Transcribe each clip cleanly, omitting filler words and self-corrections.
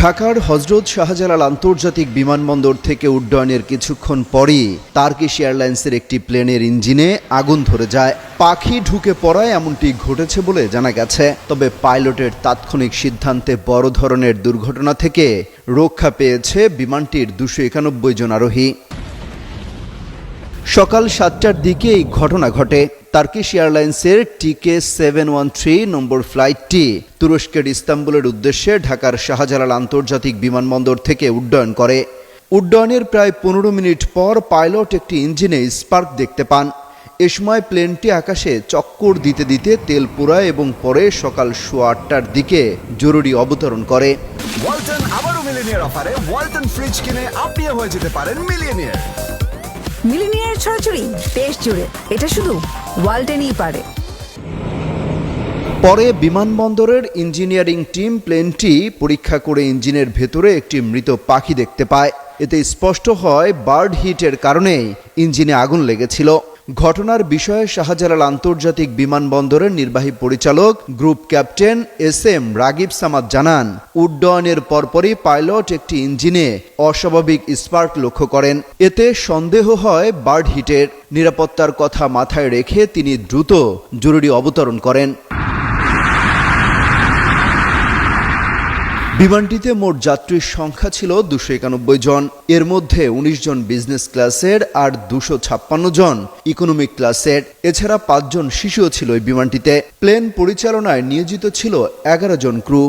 ঢাকার হযরত শাহজালাল আন্তর্জাতিক বিমানবন্দর থেকে উড্ডয়নের কিছুক্ষণ পরই টার্কিশ এয়ারলাইন্সের একটি প্লেনের ইঞ্জিনে আগুন ধরে যায়। পাখি ঢুকে পড়ায় এমনটি ঘটেছে বলে জানা গেছে। তবে পাইলটের তাৎক্ষণিক সিদ্ধান্তে বড় ধরনের দুর্ঘটনা থেকে রক্ষা পেয়েছে বিমানটির 291 জন আরোহী। সকাল 7টার দিকে এই ঘটনা ঘটে। টার্কিশ এয়ারলাইন্সের TK713 নম্বর ফ্লাইটটি তুরস্কের ইস্তাম্বুলের উদ্দেশ্যে ঢাকার শাহজালাল আন্তর্জাতিক বিমানবন্দর থেকে উড্ডয়ন করে। উড্ডয়নের প্রায় 15 মিনিট পর পাইলট একটি ইঞ্জিনে স্পার্ক দেখতে পান। এ সময় প্লেনটি আকাশে চক্কর দিতে দিতে তেল পোড়ায় এবং পরে সকাল 8:15টার দিকে জরুরি অবতরণ করে। ওয়ালটন আবারও মিলিনিয়ার অফারে ওয়ালটন ফ্রিজ কিনে আপনিও হয়ে যেতে পারেন মিলিয়নিয়ার। মিলিনিয়ার ছড়াছড়ি দেশ জুড়ে, এটা শুধু ওয়ালটেনই পারে। পরে বিমানবন্দরের ইঞ্জিনিয়ারিং টিম প্লেনটি পরীক্ষা করে ইঞ্জিনের ভেতরে একটি মৃত পাখি দেখতে পায়। এতে স্পষ্ট হয় বার্ড হিটের কারণেই ইঞ্জিনে আগুন লেগেছিল। ঘটনার বিষয়ে শাহজালাল আন্তর্জাতিক বিমানবন্দরের নির্বাহী পরিচালক group captain SM Ragib Samad জানান, উড্ডয়নের পরপরই পাইলট একটি ইঞ্জিনে অস্বাভাবিক স্পার্ক লক্ষ্য করেন। এতে সন্দেহ হয় বার্ড হিটের। নিরাপত্তার কথা মাথায় রেখে তিনি দ্রুত জরুরি অবতরণ করেন। বিমানটিতে মোট যাত্রীর সংখ্যা ছিল 291 জন। এর মধ্যে 19 জন বিজনেস ক্লাসের আর 256 জন ইকোনমিক ক্লাসের। এছাড়া 5 জন শিশুও ছিল এই বিমানটিতে। প্লেন পরিচালনায় নিয়োজিত ছিল 11 জন ক্রু।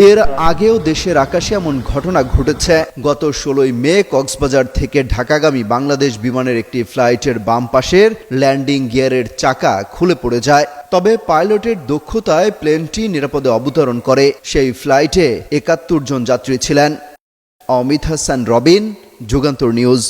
এর আগেও দেশের আকাশে এমন ঘটনা ঘটেছে। গত 16 মে কক্সবাজার থেকে ঢাকাগামী বাংলাদেশ বিমানের একটি ফ্লাইটের বাম পাশের ল্যান্ডিং গিয়ারের চাকা খুলে পড়ে যায়। তবে পাইলটের দক্ষতায় প্লেনটি নিরাপদে অবতরণ করে। সেই ফ্লাইটে 71 জন যাত্রী ছিলেন। অমিত হাসান রবিন, যুগান্তর নিউজ।